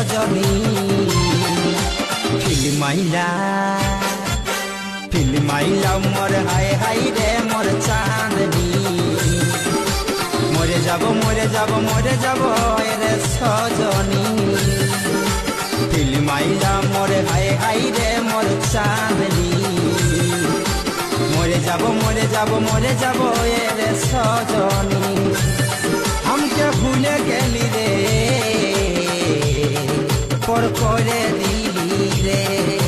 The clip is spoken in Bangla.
সজনী ফিল্মাইলা মোর হাই হাই রে মোর চাঁদনি মরে যাব মরে যাব মরে যাব রে সজনী ফিল্মাইলা মোর হাই হাই রে মোর চাঁদনি মরে যাব মরে যাব মরে যাব রে সজনী हमके भूले गेली रे पर करे दिली रे।